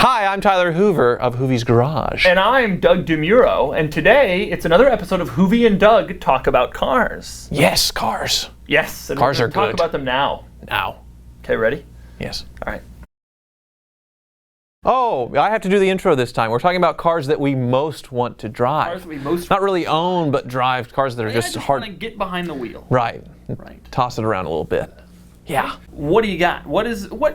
Hi, I'm Tyler Hoover of Hoovie's Garage. And I'm Doug DeMuro, and today it's another episode of Hoovie and Doug talk about cars. Yes, cars. Yes, and cars we're are talk good. about them now. Now. Okay, ready? Yes. All right. Oh, I have to do the intro this time. We're talking about cars that we most want to drive. Cars that we most Not really own, but drive. Cars that are just hard. Want to get behind the wheel. Right. Right. Toss it around a little bit. Yeah. What do you got?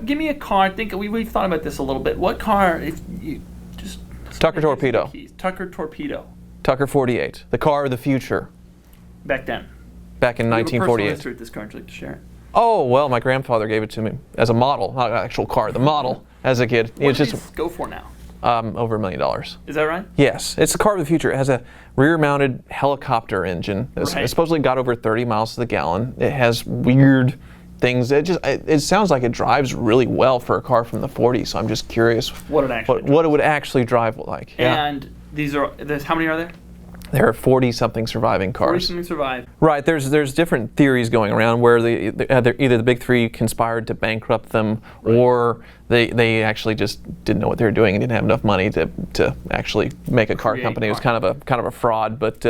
Give me a car. We've thought about this a little bit. What car, if you just... Tucker Torpedo. Tucker Torpedo. Tucker 48. The car of the future. Back then. Back in 1948. You have a personal history with this car. Would you like to share it? Oh, well, my grandfather gave it to me as a model, not an actual car, the model as a kid. What does it go for now? Over $1 million. Is that right? Yes, it's the car of the future. It has a rear-mounted helicopter engine. It supposedly got over 30 miles to the gallon. It has weird things. It sounds like it drives really well for a car from the 40s. So I'm just curious what it would actually drive like. And how many are there? There are 40-something surviving cars. 40-something survive. Right. There's different theories going around where either the big three conspired to bankrupt them, or they actually just didn't know what they were doing and didn't have enough money to actually make a car company. It was kind of a fraud. But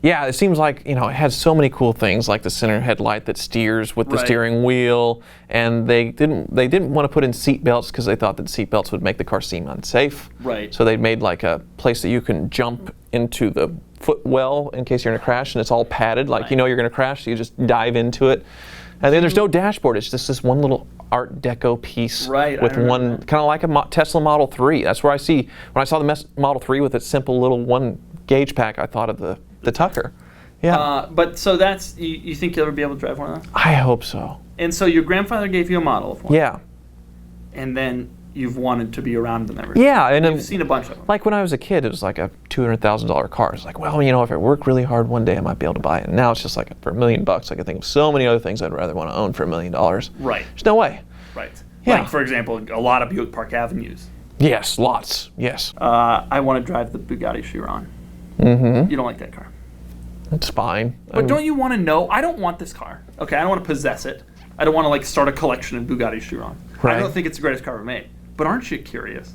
yeah, it seems like it has so many cool things, like the center headlight that steers with the steering wheel, and they didn't want to put in seat belts because they thought that seat belts would make the car seem unsafe. Right. So they made like a place that you can jump into the footwell in case you're in a crash, and it's all padded, like you're going to crash, so you just dive into it. And then there's no dashboard. It's just this one little Art Deco piece with one, kind of like a Tesla Model 3. That's where when I saw the Model 3 with its simple little one gauge pack, I thought of the Tucker. Yeah. But so that's, you think you'll ever be able to drive one of those? I hope so. And so your grandfather gave you a model of one? Yeah. And then you've wanted to be around them ever. Yeah, and you've seen a bunch of them. Like when I was a kid, it was like a $200,000 car. It's like, well, if I work really hard one day, I might be able to buy it. And now it's just like for $1 million, I can think of so many other things I'd rather want to own for $1 million. Right. There's no way. Right. Yeah. Like, for example, a lot of Buick Park Avenues. Yes, lots. Yes. I want to drive the Bugatti Chiron. Mm-hmm. You don't like that car. It's fine. But don't you want to know? I don't want this car. Okay, I don't want to possess it. I don't want to start a collection of Bugatti Chiron. Right. I don't think it's the greatest car ever made. But aren't you curious?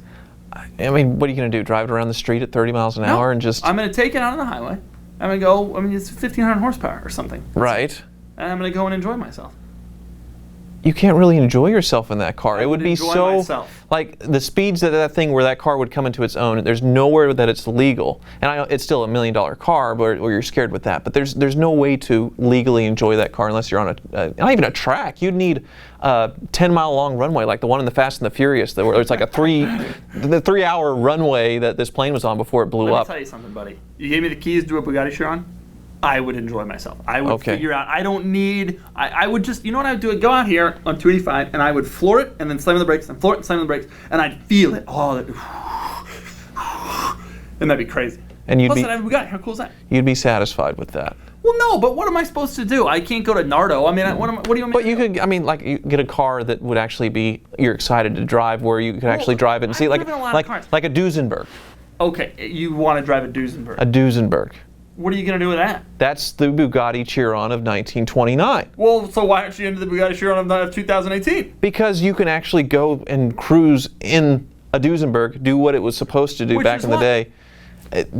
I mean, what are you going to do? Drive it around the street at 30 miles an hour and just... I'm going to take it out on the highway. I'm going to go, it's 1,500 horsepower or something. Right. And I'm going to go and enjoy myself. You can't really enjoy yourself in that car. It would be so... myself. Like, the speeds that thing where that car would come into its own, there's nowhere that it's legal. And it's still a $1 million car, or you're scared with that. But there's no way to legally enjoy that car unless you're on not even a track. You'd need a 10-mile-long runway, like the one in the Fast and the Furious, where it's like a 3-hour runway that this plane was on before it blew up. Let me tell you something, buddy. You gave me the keys to a Bugatti Chiron, I would enjoy myself. I would figure out, I don't need, I would just, you know what I would do? I'd go out here on 285 and I would floor it and then slam on the brakes and floor it and slam on the brakes and I'd feel it. Oh, and that'd be crazy. And Plus, I'd have a Bugatti. How cool is that? You'd be satisfied with that. Well, no, but what am I supposed to do? I can't go to Nardo. I mean, what do you want me to do? But you get a car that would actually be, you're excited to drive, where you could actually drive it and see, like a Duesenberg. Okay, you want to drive a Duesenberg. A Duesenberg. What are you going to do with that? That's the Bugatti Chiron of 1929. Well, so why aren't you into the Bugatti Chiron of 2018? Because you can actually go and cruise in a Duesenberg, do what it was supposed to do back in the day.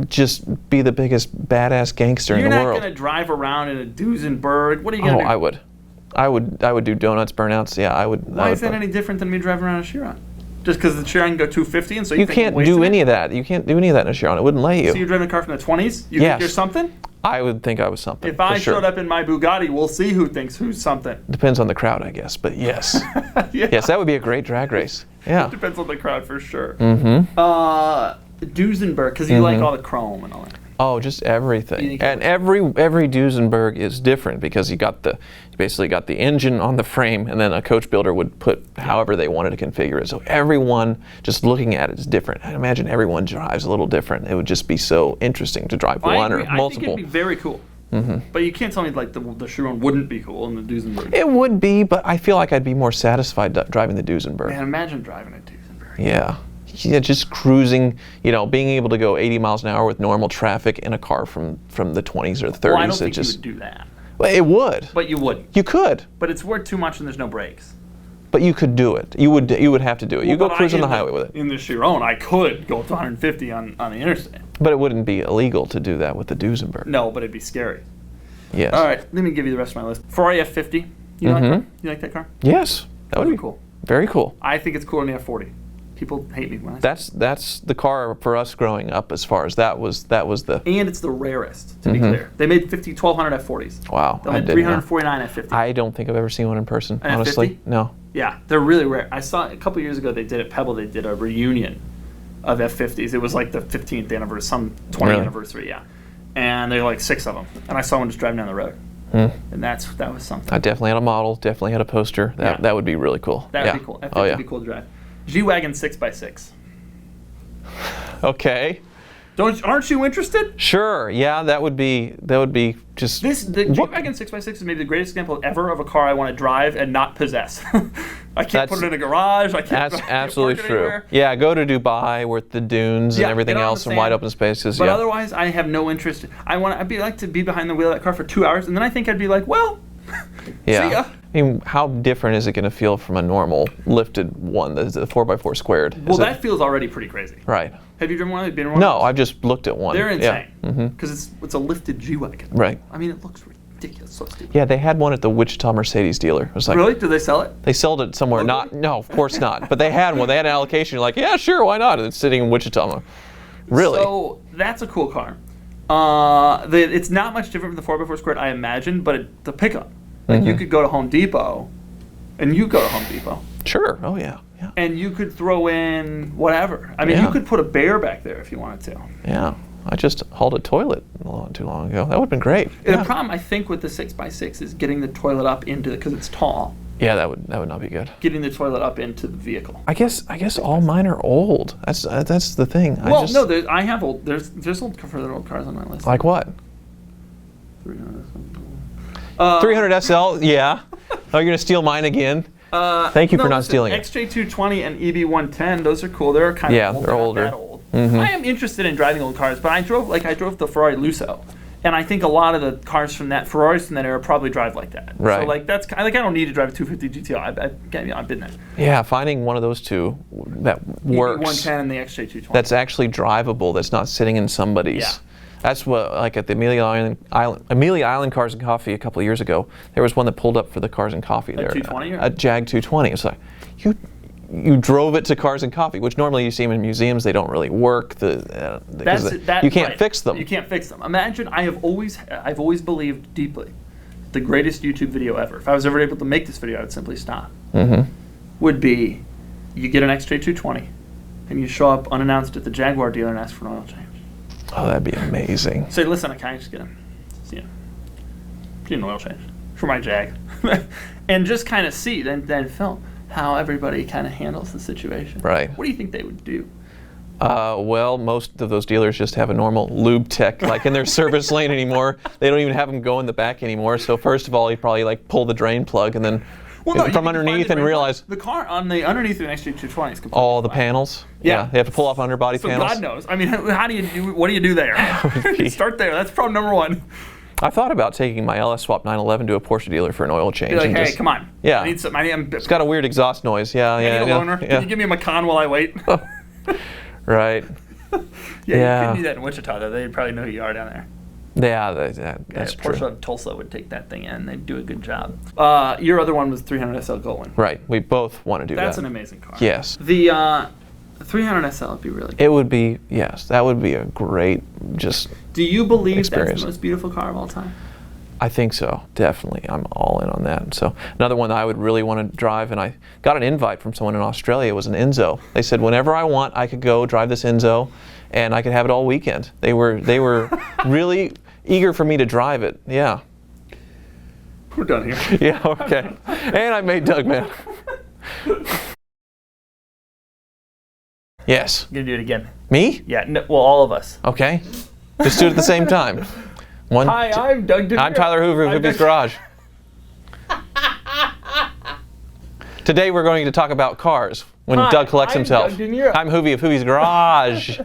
Just be the biggest badass gangster in the world. You're not going to drive around in a Duesenberg. What are you going to do? I would do donuts, burnouts. Yeah, I would. Why is that any different than me driving around a Chiron? Just because the Chiron can go 250, and so you can't do any of that. You can't do any of that in a Chiron. It wouldn't let you. So you're driving a car from the 20s? You think you're something? I would think I was something. If I showed up in my Bugatti, we'll see who thinks who's something. Depends on the crowd, I guess. But yes, yes, that would be a great drag race. Yeah. It depends on the crowd for sure. Mm-hmm. Duesenberg, because you like all the chrome and all that. Oh, just everything. And every Duesenberg is different because you basically got the engine on the frame, and then a coach builder would put however they wanted to configure it. So everyone, just looking at it, is different. I imagine everyone drives a little different. It would just be so interesting to drive one or multiple. I think it'd be very cool. Mm-hmm. But you can't tell me like the Chiron wouldn't be cool in the Duesenberg. It would be, but I feel like I'd be more sassified driving the Duesenberg. Man, imagine driving a Duesenberg. Yeah. Yeah, just cruising, being able to go 80 miles an hour with normal traffic in a car from the 20s or the 30s. Well, I don't think you would do that. Well, it would. But you wouldn't. You could. But it's worth too much and there's no brakes. But you could do it. You would have to do it. You go cruise on the highway with it. In the Chiron, I could go up to 150 on the interstate. But it wouldn't be illegal to do that with the Duesenberg. No, but it'd be scary. Yes. All right, let me give you the rest of my list. Ferrari F50. You like that car? Yes. That would be cool. Very cool. I think it's cooler than the F40. People hate me when I say that's the car for us growing up as far as that was the. And it's the rarest, to be clear. They made 1,200 F40s. Wow. They made 349 F50. I don't think I've ever seen one in person, An honestly. F50? No. Yeah, they're really rare. I saw a couple years ago they did at Pebble. They did a reunion of F50s. It was like the 15th anniversary, some 20th anniversary, yeah. And there were like 6 of them. And I saw one just driving down the road. And that was something. I definitely had a model, definitely had a poster. That would be really cool. That would be cool. F50 would be cool to drive. G-Wagon 6x6. Okay. Aren't you interested? Sure. Yeah, that would be just. The G-Wagon 6x6 is maybe the greatest example ever of a car I want to drive and not possess. I can't put it in a garage. I can't. That's absolutely park it true. anywhere. Yeah, go to Dubai with the dunes and everything else and wide open spaces. But otherwise, I have no interest. I'd like to be behind the wheel of that car for 2 hours, and then I think I'd be like, well, see ya. I mean, how different is it going to feel from a normal lifted one, the 4x4 squared? Well, that feels already pretty crazy. Right. Have you driven one? Have you been in one? No, I've just looked at one. They're insane. Because it's a lifted G-Wagon. Right. I mean, it looks ridiculous. So stupid. Yeah, they had one at the Wichita Mercedes dealer. It was like, really? Did they sell it? They sold it somewhere. No, of course not. But they had one. They had an allocation. You're like, yeah, sure, why not? And it's sitting in Wichita. Really? So that's a cool car. It's not much different from the 4x4 squared, I imagine, but the pickup. Like you could go to Home Depot, and you go to Home Depot. Sure. Oh yeah. Yeah. And you could throw in whatever. I mean, you could put a bear back there if you wanted to. Yeah. I just hauled a toilet not too long ago. That would have been great. The problem, I think, with the 6x6 is getting the toilet up into because it's tall. Yeah, that would not be good. Getting the toilet up into the vehicle. I guess all mine are old. That's the thing. I have old. There's further old cars on my list. Like what? 300 SL. Yeah. Oh, you're gonna steal mine again? Thank you for not stealing it. XJ220 and EB110. Those are cool. They're kind of old. They're older. Not that old. I am interested in driving old cars, but I drove the Ferrari Lusso. And I think a lot of the cars from Ferraris from that era probably drive like that. Right. So I don't need to drive a 250 GTO. I've been there. Yeah, finding one of those two that works. EB110 and the XJ220. That's actually drivable. That's not sitting in somebody's. Yeah. That's what, like at the Amelia Island Cars and Coffee a couple of years ago, there was one that pulled up for the Cars and Coffee there. 220? A Jag 220. It's like you drove it to Cars and Coffee, which normally you see them in museums. They don't really work. You can't fix them. You can't fix them. Imagine, I've always believed deeply, the greatest YouTube video ever. If I was ever able to make this video, I would simply stop. Would be, you get an XJ220, and you show up unannounced at the Jaguar dealer and ask for an oil change. Oh, that'd be amazing. Say, listen, can I just get an oil change for my Jag, and just kind of see, then film how everybody kind of handles the situation. Right. What do you think they would do? Well, most of those dealers just have a normal lube tech like in their service lane anymore. They don't even have them go in the back anymore. So first of all, you probably like pull the drain plug and then from underneath and realize the car on the underneath of an XJ220 is completely all the panels. Yeah, they have to pull off underbody panels. God knows. I mean, what do you do there? Start there. That's problem number one. I thought about taking my LS Swap 911 to a Porsche dealer for an oil change. Be like, hey, come on. Yeah. I need some. It's got a weird exhaust noise. I need a loaner. Can you give me a Macan while I wait? Right. You couldn't do that in Wichita, though. They'd probably know who you are down there. Yeah, that's true. Porsche of Tulsa would take that thing in. They'd do a good job. Your other one was 300 SL Gullwing. Right. We both want to do that. That's an amazing car. Yes. The 300 SL would be really good. It would be, yes. That would be a great Do you believe experience. That's the most beautiful car of all time? I think so, definitely. I'm all in on that. So another one that I would really want to drive, and I got an invite from someone in Australia, was an Enzo. They said whenever I want, I could go drive this Enzo, and I could have it all weekend. They were really eager for me to drive it. Yeah. We're done here. Yeah. Okay. And I made Doug mad. Yes. You're gonna do it again. Me? Yeah. No, well, all of us. Okay. Let's do it at the same time. Hi, I'm Doug DeMuro. I'm Tyler Hoover of Hoovie's Garage. Today we're going to talk about cars when Doug collects himself. Doug DeMuro. I'm Hoovie of Hoovie's Garage.